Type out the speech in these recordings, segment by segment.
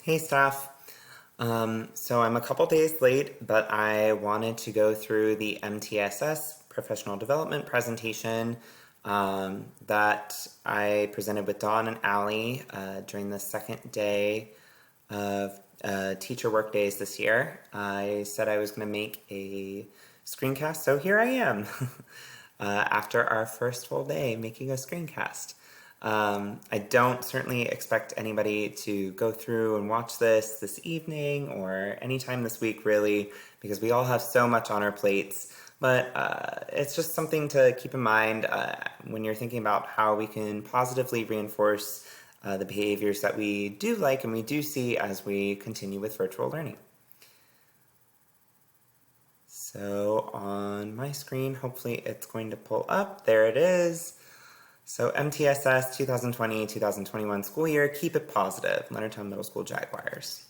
Hey staff. So I'm a couple days late, but I wanted to go through the MTSS professional development presentation that I presented with Dawn and Allie during the second day of teacher work days this year. I said I was going to make a screencast, so here I am after our first full day making a screencast. I don't certainly expect anybody to go through and watch this evening or anytime this week, really, because we all have so much on our plates. But it's just something to keep in mind when you're thinking about how we can positively reinforce the behaviors that we do like and we do see as we continue with virtual learning. So on my screen, hopefully it's going to pull up. There it is. So MTSS 2020-2021 school year, keep it positive, Leonardtown Middle School Jaguars.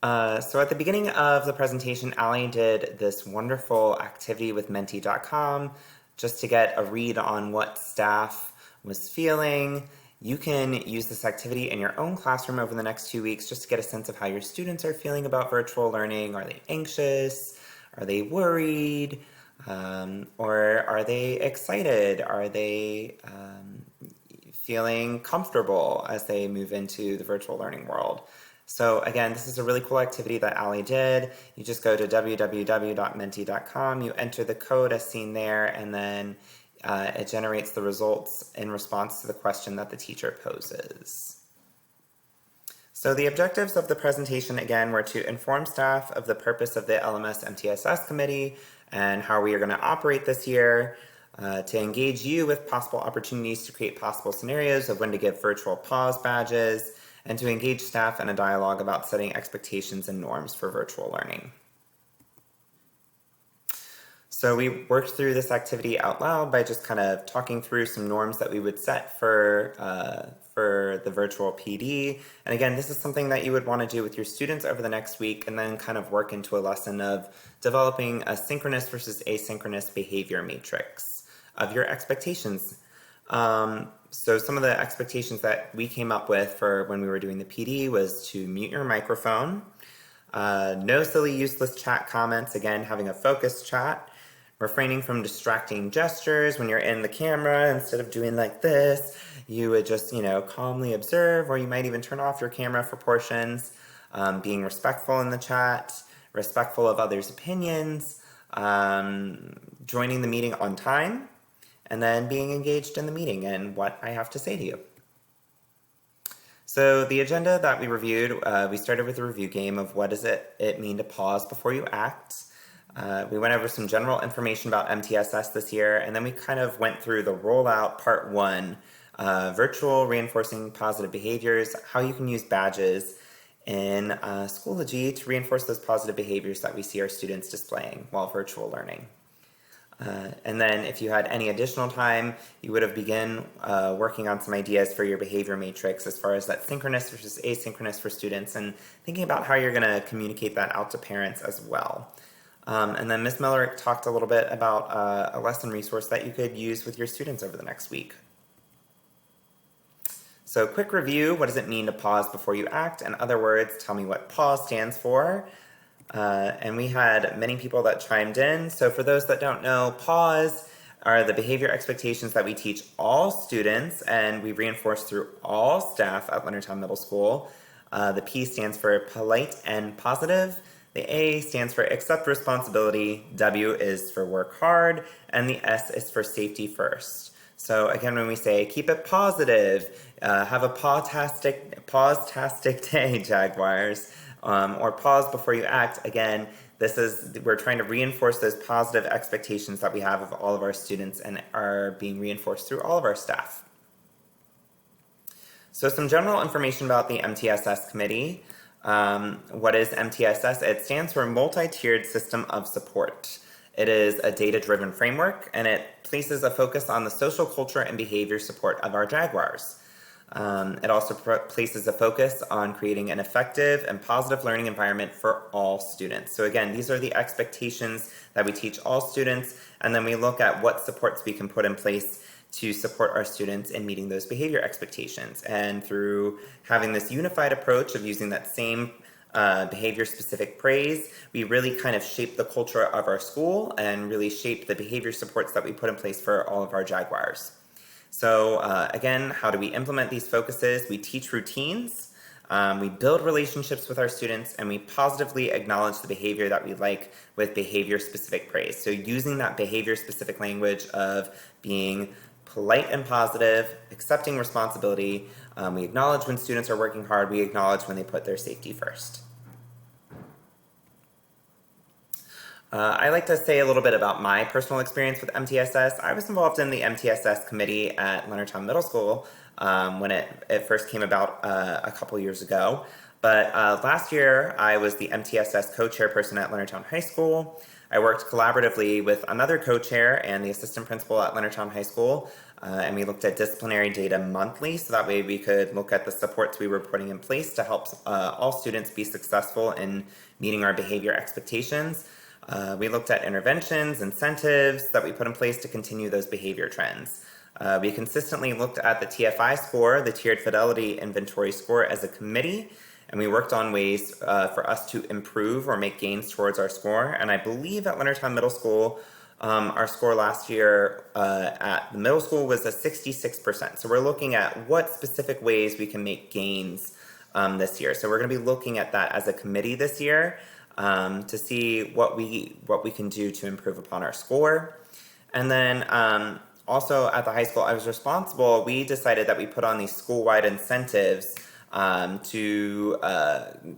So at the beginning of the presentation, Allie did this wonderful activity with Menti.com just to get a read on what staff was feeling. You can use this activity in your own classroom over the next 2 weeks just to get a sense of how your students are feeling about virtual learning. Are they anxious? Are they worried? Or are they excited? Are they feeling comfortable as they move into the virtual learning world? So again, this is a really cool activity that Allie did. You just go to www.menti.com, you enter the code as seen there, and then it generates the results in response to the question that the teacher poses. So the objectives of the presentation, again, were to inform staff of the purpose of the LMS MTSS committee and how we are going to operate this year, to engage you with possible opportunities to create possible scenarios of when to give virtual PAWS badges, and to engage staff in a dialogue about setting expectations and norms for virtual learning. So we worked through this activity out loud by just kind of talking through some norms that we would set for the virtual PD. And again, this is something that you would want to do with your students over the next week and then kind of work into a lesson of developing a synchronous versus asynchronous behavior matrix of your expectations. So some of the expectations that we came up with for when we were doing the PD was to mute your microphone, no silly useless chat comments, again, having a focused chat, refraining from distracting gestures when you're in the camera. Instead of doing like this, you would just, calmly observe, or you might even turn off your camera for portions, being respectful in the chat, respectful of others' opinions, joining the meeting on time, and then being engaged in the meeting and what I have to say to you. So the agenda that we reviewed, we started with a review game of what does it mean to pause before you act. We went over some general information about MTSS this year, and then we kind of went through the rollout part 1, virtual reinforcing positive behaviors, how you can use badges in Schoology to reinforce those positive behaviors that we see our students displaying while virtual learning. And then if you had any additional time, you would have begun working on some ideas for your behavior matrix as far as that synchronous versus asynchronous for students, and thinking about how you're going to communicate that out to parents as well. And then Ms. Miller talked a little bit about a lesson resource that you could use with your students over the next week. So quick review, what does it mean to pause before you act? In other words, tell me what PAWS stands for. And we had many people that chimed in. So for those that don't know, PAWS are the behavior expectations that we teach all students and we reinforce through all staff at Leonardtown Middle School. The P stands for polite and positive. The A stands for accept responsibility. W is for work hard. And the S is for safety first. So again, when we say keep it positive, have a pause-tastic day, Jaguars. Or pause before you act, again, we're trying to reinforce those positive expectations that we have of all of our students and are being reinforced through all of our staff. So some general information about the MTSS committee. What is MTSS? It stands for Multi-Tiered System of Support. It is a data-driven framework, and it places a focus on the social culture and behavior support of our Jaguars. It also places a focus on creating an effective and positive learning environment for all students. So again, these are the expectations that we teach all students, and then we look at what supports we can put in place to support our students in meeting those behavior expectations. And through having this unified approach of using that same behavior-specific praise, we really kind of shape the culture of our school and really shape the behavior supports that we put in place for all of our Jaguars. So again, how do we implement these focuses? We teach routines, we build relationships with our students, and we positively acknowledge the behavior that we like with behavior-specific praise. So using that behavior-specific language of being polite and positive, accepting responsibility. We acknowledge when students are working hard. We acknowledge when they put their safety first. I like to say a little bit about my personal experience with MTSS. I was involved in the MTSS committee at Leonardtown Middle School when it first came about a couple years ago. But last year, I was the MTSS co-chairperson at Leonardtown High School. I worked collaboratively with another co-chair and the assistant principal at Leonardtown High School, and we looked at disciplinary data monthly, so that way we could look at the supports we were putting in place to help all students be successful in meeting our behavior expectations. We looked at interventions, incentives that we put in place to continue those behavior trends. We consistently looked at the TFI score, the Tiered Fidelity Inventory score, as a committee, and we worked on ways for us to improve or make gains towards our score. And I believe at Leonardtown Middle School, our score last year at the middle school was a 66%. So we're looking at what specific ways we can make gains this year. So we're going to be looking at that as a committee this year to see what we can do to improve upon our score. And then also at the high school I was responsible, we decided that we put on these school-wide incentives to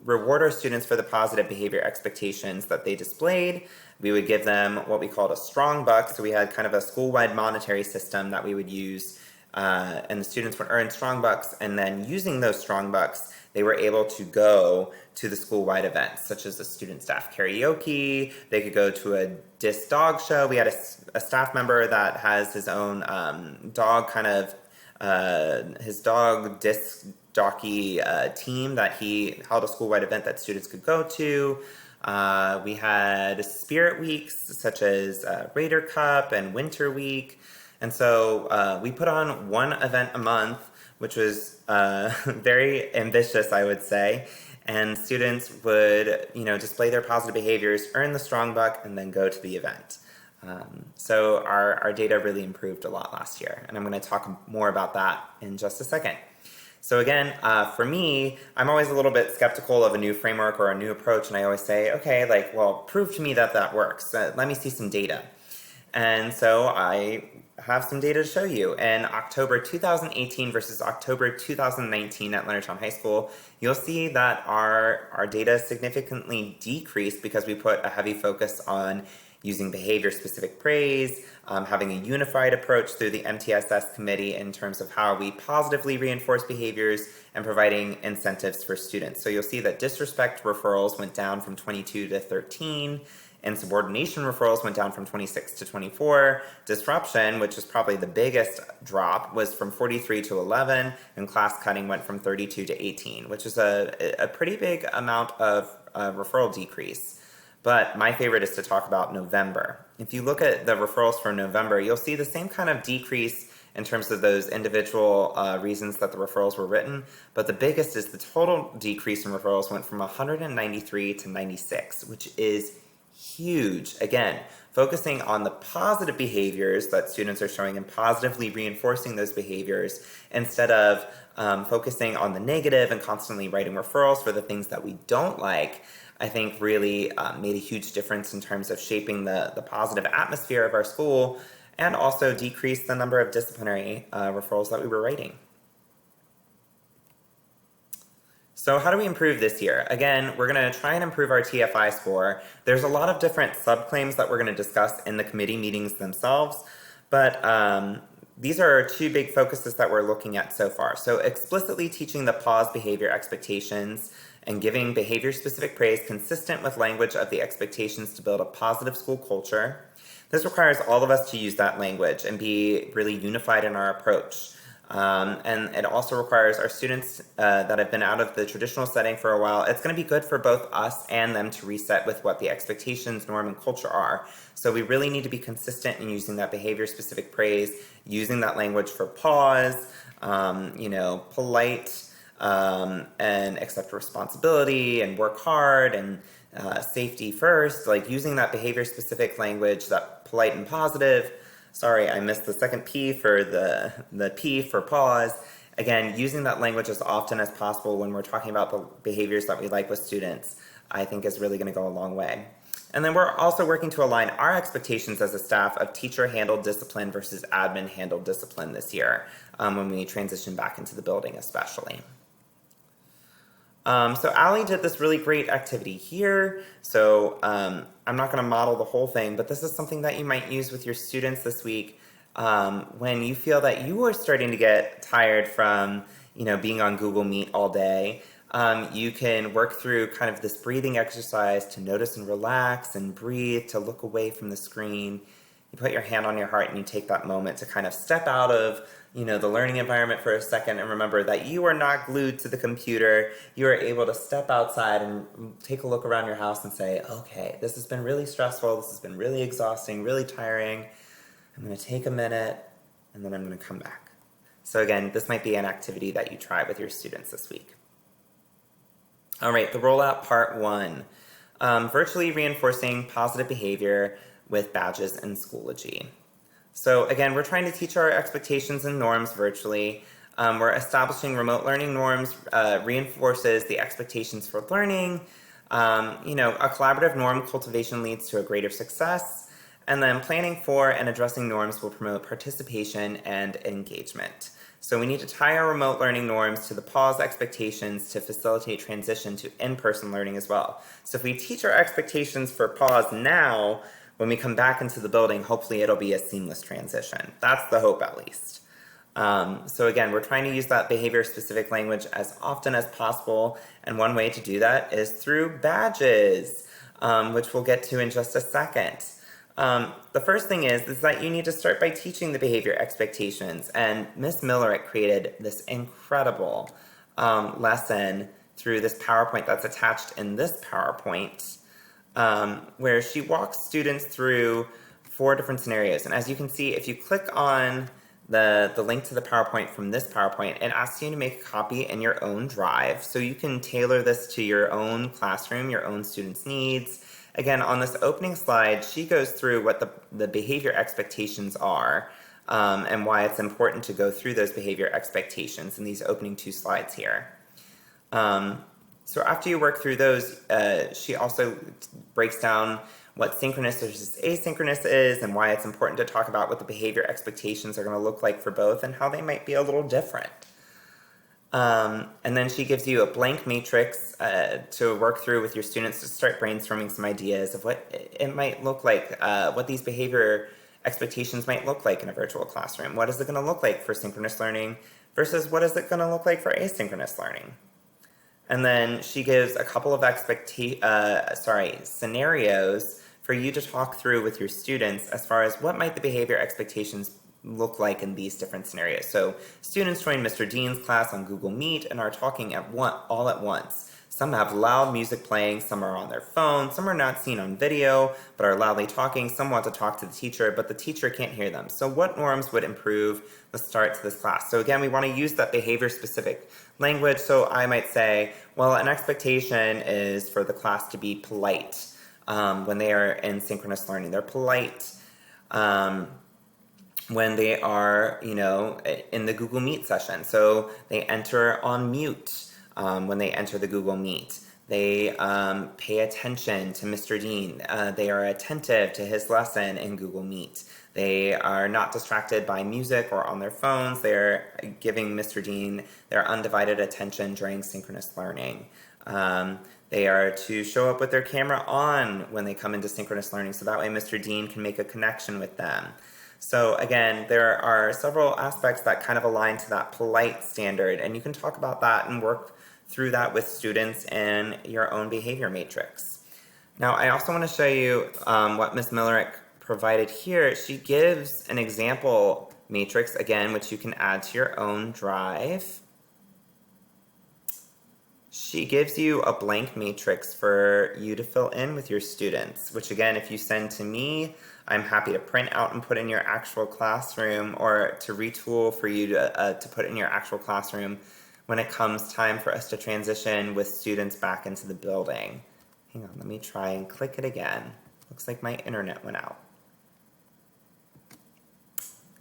reward our students for the positive behavior expectations that they displayed. We would give them what we called a strong buck, so we had kind of a school-wide monetary system that we would use, and the students would earn strong bucks, and then using those strong bucks, they were able to go to the school-wide events, such as the student staff karaoke. They could go to a disc dog show. We had a staff member that has his own dog kind of, his dog disc jockey team that he held a school-wide event that students could go to. We had spirit weeks such as Raider Cup and Winter Week. And so we put on one event a month, which was very ambitious, I would say. And students would, display their positive behaviors, earn the strong buck, and then go to the event. So our data really improved a lot last year. And I'm going to talk more about that in just a second. So again, for me, I'm always a little bit skeptical of a new framework or a new approach, and I always say, okay, prove to me that that works. Let me see some data. And so I have some data to show you. In October 2018 versus October 2019 at Leonardtown High School, you'll see that our data significantly decreased because we put a heavy focus on using behavior-specific praise, having a unified approach through the MTSS committee in terms of how we positively reinforce behaviors and providing incentives for students. So you'll see that disrespect referrals went down from 22 to 13, and subordination referrals went down from 26 to 24. Disruption, which is probably the biggest drop, was from 43 to 11, and class cutting went from 32 to 18, which is a pretty big amount of referral decrease. But my favorite is to talk about November. If you look at the referrals for November, you'll see the same kind of decrease in terms of those individual reasons that the referrals were written, but the biggest is the total decrease in referrals went from 193 to 96, which is huge. Again, focusing on the positive behaviors that students are showing and positively reinforcing those behaviors instead of focusing on the negative and constantly writing referrals for the things that we don't like, I think really made a huge difference in terms of shaping the positive atmosphere of our school and also decreased the number of disciplinary referrals that we were writing. So how do we improve this year? Again, we're going to try and improve our TFI score. There's a lot of different subclaims that we're going to discuss in the committee meetings themselves, but these are two big focuses that we're looking at so far. So explicitly teaching the PAWS behavior expectations and giving behavior-specific praise consistent with language of the expectations to build a positive school culture. This requires all of us to use that language and be really unified in our approach. And it also requires our students that have been out of the traditional setting for a while, it's going to be good for both us and them to reset with what the expectations, norm, and culture are. So we really need to be consistent in using that behavior-specific praise, using that language for pause, polite, and accept responsibility, and work hard, and safety first, like using that behavior-specific language, that polite and positive. Sorry, I missed the second P for the P for pause. Again, using that language as often as possible when we're talking about the behaviors that we like with students, I think is really going to go a long way. And then we're also working to align our expectations as a staff of teacher-handled discipline versus admin-handled discipline this year, when we transition back into the building especially. So Allie did this really great activity here. So I'm not going to model the whole thing, but this is something that you might use with your students this week when you feel that you are starting to get tired from being on Google Meet all day. You can work through kind of this breathing exercise to notice and relax and breathe, to look away from the screen. You put your hand on your heart and you take that moment to kind of step out of the learning environment for a second and remember that you are not glued to the computer. You are able to step outside and take a look around your house and say, okay, this has been really stressful. This has been really exhausting, really tiring. I'm going to take a minute and then I'm going to come back. So again, this might be an activity that you try with your students this week. All right, the rollout part 1, virtually reinforcing positive behavior with badges and Schoology. So again, we're trying to teach our expectations and norms virtually. We're establishing remote learning norms, reinforces the expectations for learning. A collaborative norm cultivation leads to a greater success. And then planning for and addressing norms will promote participation and engagement. So we need to tie our remote learning norms to the PAWS expectations to facilitate transition to in-person learning as well. So if we teach our expectations for PAWS now, when we come back into the building, hopefully it'll be a seamless transition. That's the hope, at least. So again, we're trying to use that behavior-specific language as often as possible, and one way to do that is through badges, which we'll get to in just a second. The first thing is that you need to start by teaching the behavior expectations, and Miss Miller created this incredible lesson through this PowerPoint that's attached in this PowerPoint, where she walks students through 4 different scenarios. And as you can see, if you click on the link to the PowerPoint from this PowerPoint, it asks you to make a copy in your own drive. So you can tailor this to your own classroom, your own students' needs. Again, on this opening slide, she goes through what the behavior expectations are and why it's important to go through those behavior expectations in these opening 2 slides here. So after you work through those, she also breaks down what synchronous versus asynchronous is and why it's important to talk about what the behavior expectations are going to look like for both and how they might be a little different. And then she gives you a blank matrix to work through with your students to start brainstorming some ideas of what it might look like, what these behavior expectations might look like in a virtual classroom. What is it going to look like for synchronous learning versus what is it going to look like for asynchronous learning? And then she gives a couple of scenarios for you to talk through with your students as far as what might the behavior expectations look like in these different scenarios. So students join Mr. Dean's class on Google Meet and are talking all at once. Some have loud music playing, some are on their phone, some are not seen on video but are loudly talking, some want to talk to the teacher but the teacher can't hear them. So what norms would improve the start to this class? So again, we want to use that behavior specific language. So I might say, well, an expectation is for the class to be polite when they are in synchronous learning. They're polite when they are, in the Google Meet session. So they enter on mute when they enter the Google Meet. They pay attention to Mr. Dean. They are attentive to his lesson in Google Meet. They are not distracted by music or on their phones. They're giving Mr. Dean their undivided attention during synchronous learning. They are to show up with their camera on when they come into synchronous learning, so that way Mr. Dean can make a connection with them. So again, there are several aspects that kind of align to that polite standard, and you can talk about that and work through that with students in your own behavior matrix. Now, I also want to show you what Ms. Millerick provided here. She gives an example matrix, again, which you can add to your own drive. She gives you a blank matrix for you to fill in with your students, which again, if you send to me, I'm happy to print out and put in your actual classroom, or to retool for you to put in your actual classroom when it comes time for us to transition with students back into the building. Hang on, let me try and click it again. Looks like my internet went out.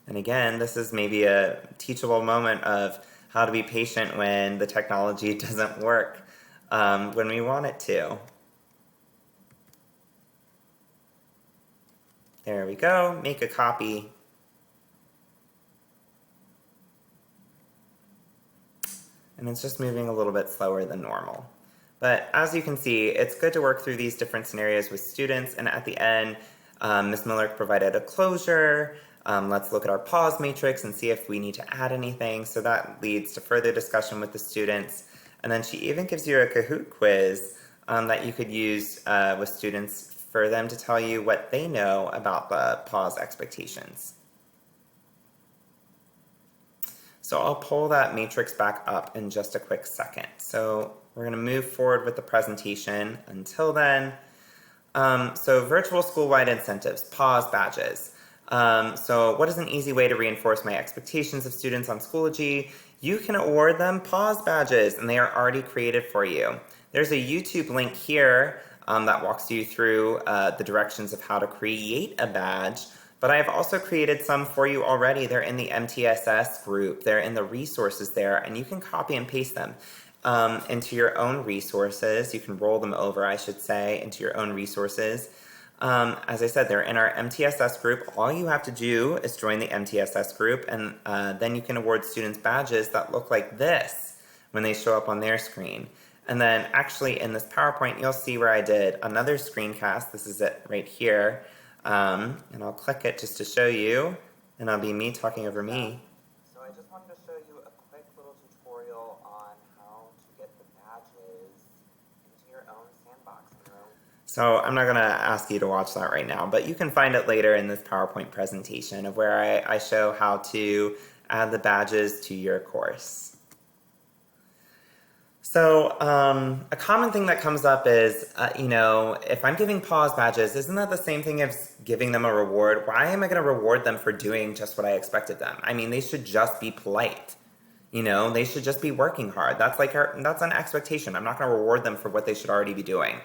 And again, this is maybe a teachable moment of how to be patient when the technology doesn't work when we want it to. There we go, make a copy. And it's just moving a little bit slower than normal. But as you can see, it's good to work through these different scenarios with students, and at the end, Ms. Miller provided a closure. Let's look at our PAWS matrix and see if we need to add anything. So that leads to further discussion with the students. And then she even gives you a Kahoot quiz that you could use with students for them to tell you what they know about the PAWS expectations. So I'll pull that matrix back up in just a quick second. So we're going to move forward with the presentation. Until then, so virtual school-wide incentives, PAWS badges. So what is an easy way to reinforce my expectations of students on Schoology? You can award them PAWS badges, and they are already created for you. There's a YouTube link here that walks you through the directions of how to create a badge, but I've also created some for you already. They're in the MTSS group. They're in the resources there, and you can copy and paste them into your own resources. You can roll them over, I should say, into your own resources. As I said, they're in our MTSS group. All you have to do is join the MTSS group, and then you can award students badges that look like this when they show up on their screen. And then actually in this PowerPoint, you'll see where I did another screencast. This is it right here. And I'll click it just to show you, and it'll be me talking over me. So I just wanted to show you a quick little tutorial on how to get the badges into your own sandbox. So I'm not going to ask you to watch that right now, but you can find it later in this PowerPoint presentation of where I show how to add the badges to your course. So a common thing that comes up is, if I'm giving PAWS badges, isn't that the same thing as giving them a reward? Why am I going to reward them for doing just what I expected them? I mean, they should just be polite. They should just be working hard. That's an expectation. I'm not going to reward them for what they should already be doing.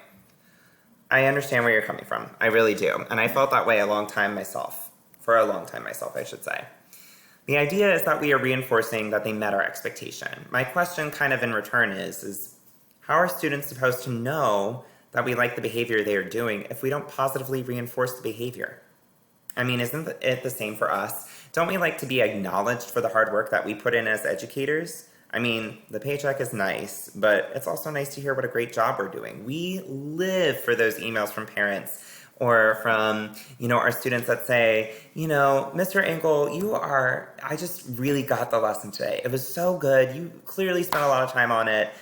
I understand where you're coming from. I really do. And I felt that way for a long time myself, I should say. The idea is that we are reinforcing that they met our expectation. My question kind of in return is how are students supposed to know that we like the behavior they are doing if we don't positively reinforce the behavior? I mean, isn't it the same for us? Don't we like to be acknowledged for the hard work that we put in as educators? I mean, the paycheck is nice, but it's also nice to hear what a great job we're doing. We live for those emails from parents or from, our students that say, Mr. Engel, I just really got the lesson today. It was so good. You clearly spent a lot of time on it.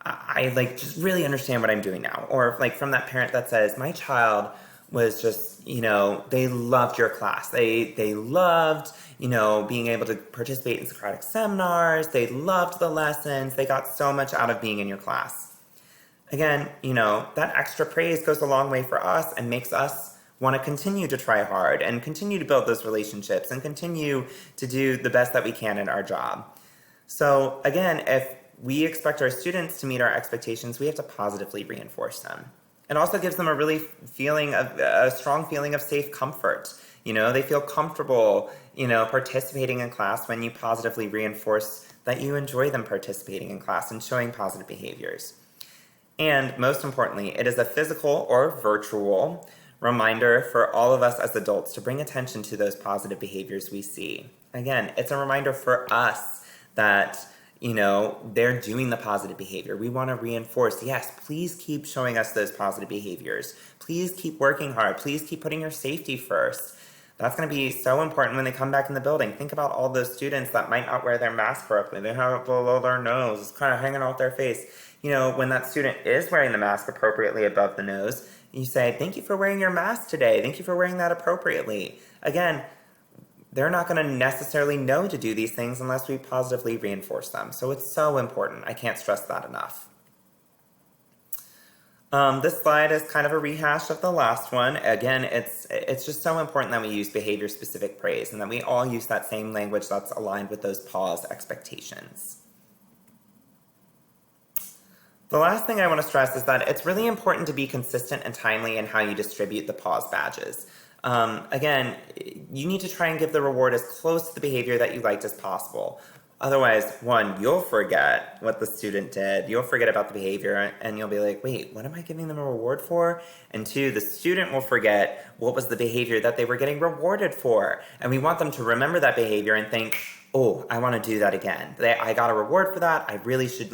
I just really understand what I'm doing now. Or like from that parent that says, my child was just, they loved your class. They loved, being able to participate in Socratic seminars. They loved the lessons. They got so much out of being in your class. Again, that extra praise goes a long way for us and makes us want to continue to try hard and continue to build those relationships and continue to do the best that we can in our job. So again, if we expect our students to meet our expectations, we have to positively reinforce them. It also gives them a strong feeling of safe comfort. They feel comfortable, participating in class when you positively reinforce that you enjoy them participating in class and showing positive behaviors. And most importantly, it is a physical or virtual reminder for all of us as adults to bring attention to those positive behaviors we see. Again, it's a reminder for us that, they're doing the positive behavior. We want to reinforce, yes, please keep showing us those positive behaviors. Please keep working hard. Please keep putting your safety first. That's going to be so important when they come back in the building. Think about all those students that might not wear their mask correctly. They have it below their nose. It's kind of hanging out their face. When that student is wearing the mask appropriately above the nose, you say, thank you for wearing your mask today. Thank you for wearing that appropriately. Again, they're not going to necessarily know to do these things unless we positively reinforce them. So it's so important. I can't stress that enough. This slide is kind of a rehash of the last one. Again, it's just so important that we use behavior-specific praise and that we all use that same language that's aligned with those PAWS expectations. The last thing I want to stress is that it's really important to be consistent and timely in how you distribute the PAWS badges. Again, you need to try and give the reward as close to the behavior that you liked as possible. Otherwise, one, you'll forget what the student did, you'll forget about the behavior, and you'll be like, wait, what am I giving them a reward for? And two, the student will forget what was the behavior that they were getting rewarded for. And we want them to remember that behavior and think, oh, I want to do that again. I got a reward for that, I really should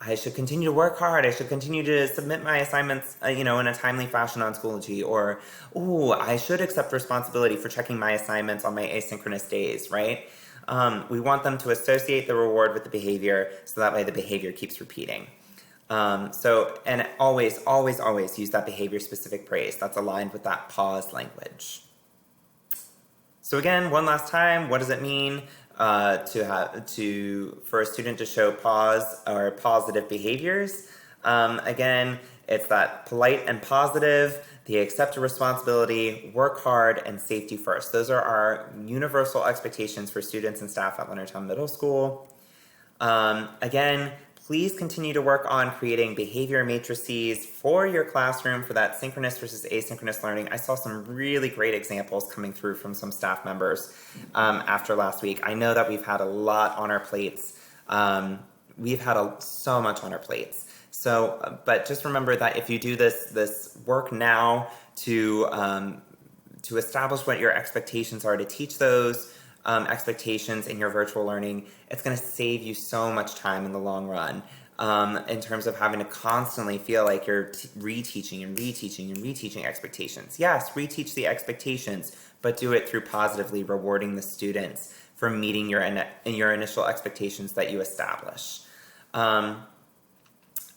I should continue to work hard. I should continue to submit my assignments, in a timely fashion on Schoology. Or, ooh, I should accept responsibility for checking my assignments on my asynchronous days, right? We want them to associate the reward with the behavior, so that way the behavior keeps repeating. And always, always, always use that behavior-specific praise that's aligned with that PAWS language. So again, one last time, what does it mean for a student to show PAWS or positive behaviors? Again, it's that polite and positive, they accept a responsibility, work hard, and safety first. Those are our universal expectations for students and staff at LEONARDTOWN Middle School. Again, please continue to work on creating behavior matrices for your classroom for that synchronous versus asynchronous learning. I saw some really great examples coming through from some staff members after last week. I know that we've had a lot on our plates. We've had so much on our plates. So, but just remember that if you do this work now to establish what your expectations are, to teach those expectations in your virtual learning, it's going to save you so much time in the long run in terms of having to constantly feel like you're reteaching and reteaching and reteaching expectations. Yes, reteach the expectations, but do it through positively rewarding the students for meeting your initial expectations that you establish.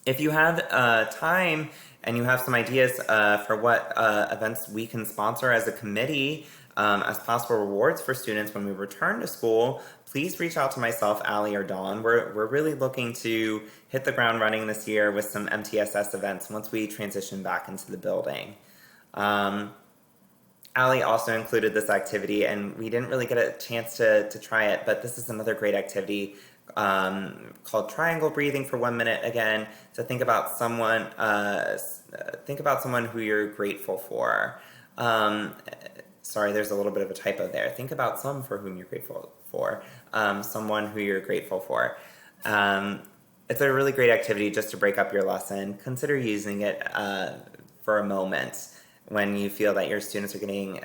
If you have time and you have some ideas for what events we can sponsor as a committee as possible rewards for students when we return to school, please reach out to myself, Allie, or Dawn. We're really looking to hit the ground running this year with some MTSS events once we transition back into the building. Allie also included this activity, and we didn't really get a chance to try it, but this is another great activity called triangle breathing for 1 minute. Again, to think about someone who you're grateful for. Sorry, there's a little bit of a typo there. Think about someone for whom you're grateful for. Someone who you're grateful for. It's a really great activity just to break up your lesson. Consider using it for a moment when you feel that your students are getting,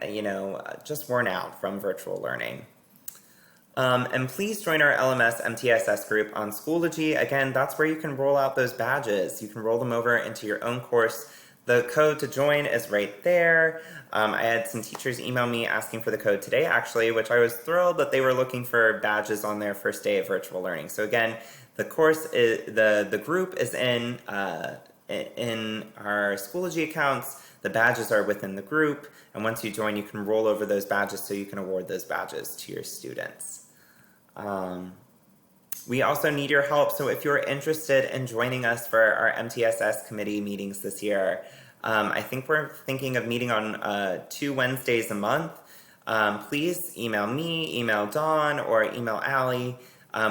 just worn out from virtual learning. And please join our LMS MTSS group on Schoology. Again, that's where you can roll out those badges. You can roll them over into your own course. The code to join is right there. I had some teachers email me asking for the code today, actually, which I was thrilled that they were looking for badges on their first day of virtual learning. So again, the course is the group is in our Schoology accounts. The badges are within the group, and once you join, you can roll over those badges so you can award those badges to your students. We also need your help, so if you're interested in joining us for our MTSS committee meetings this year, I think we're thinking of meeting on 2 Wednesdays a month. Please email me, email Dawn, or email Allie.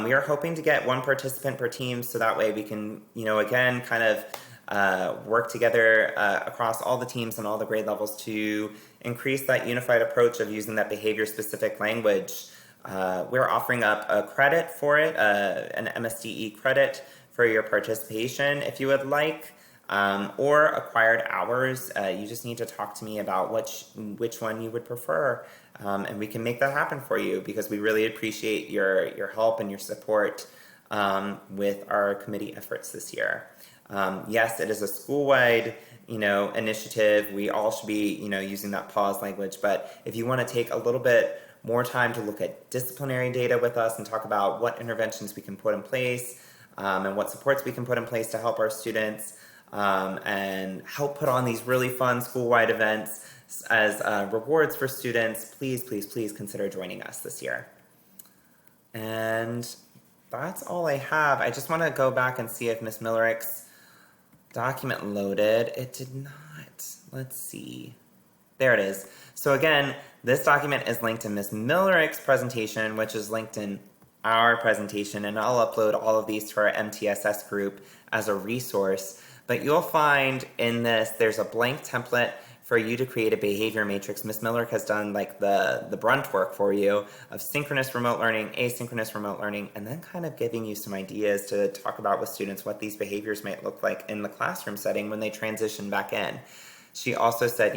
We are hoping to get 1 participant per team, so that way we can, again, kind of work together across all the teams and all the grade levels to increase that unified approach of using that behavior-specific language. We're offering up a credit for it, an MSDE credit for your participation if you would like, or acquired hours. You just need to talk to me about which one you would prefer, and we can make that happen for you because we really appreciate your help and your support with our committee efforts this year. Yes, it is a school-wide initiative. We all should be using that PAWS language, but if you want to take a little bit more time to look at disciplinary data with us and talk about what interventions we can put in place and what supports we can put in place to help our students and help put on these really fun school-wide events, rewards for students, please, please, please consider joining us this year. And that's all I have. I just want to go back and see if Ms. Millerick's document loaded. It did not. Let's see. There it is. So again, this document is linked in Ms. Millerick's presentation, which is linked in our presentation, and I'll upload all of these to our MTSS group as a resource. But you'll find in this, there's a blank template for you to create a behavior matrix. Ms. Millerick has done like the brunt work for you of synchronous remote learning, asynchronous remote learning, and then kind of giving you some ideas to talk about with students what these behaviors might look like in the classroom setting when they transition back in. She also said,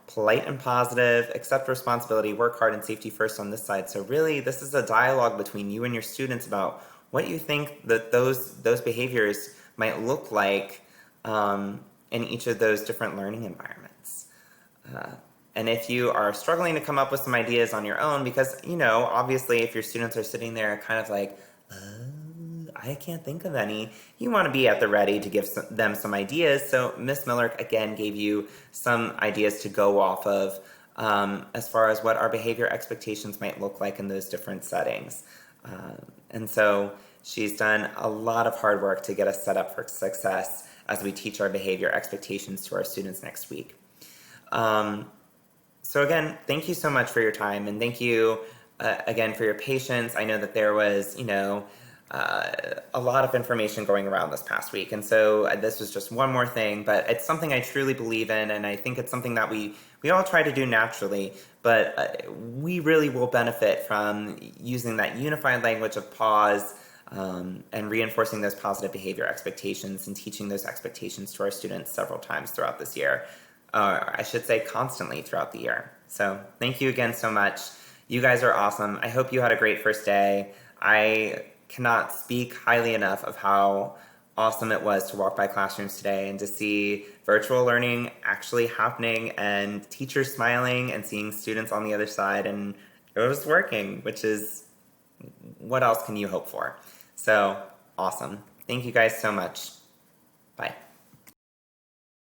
polite and positive, accept responsibility, work hard, and safety first on this side. So really, this is a dialogue between you and your students about what you think that those behaviors might look like in each of those different learning environments. And if you are struggling to come up with some ideas on your own, because, obviously if your students are sitting there kind of like, I can't think of any, you want to be at the ready to give them some ideas. So Ms. Millerick, again, gave you some ideas to go off of as far as what our behavior expectations might look like in those different settings. And so she's done a lot of hard work to get us set up for success as we teach our behavior expectations to our students next week. So again, thank you so much for your time, and thank you again for your patience. I know that there was, a lot of information going around this past week, and so this was just one more thing, but it's something I truly believe in, and I think it's something that we all try to do naturally, but we really will benefit from using that unified language of PAWS and reinforcing those positive behavior expectations and teaching those expectations to our students several times throughout this year. I should say constantly throughout the year. So thank you again so much. You guys are awesome. I hope you had a great first day. I cannot speak highly enough of how awesome it was to walk by classrooms today and to see virtual learning actually happening and teachers smiling and seeing students on the other side, and it was working, which is, what else can you hope for? So awesome. Thank you guys so much. Bye.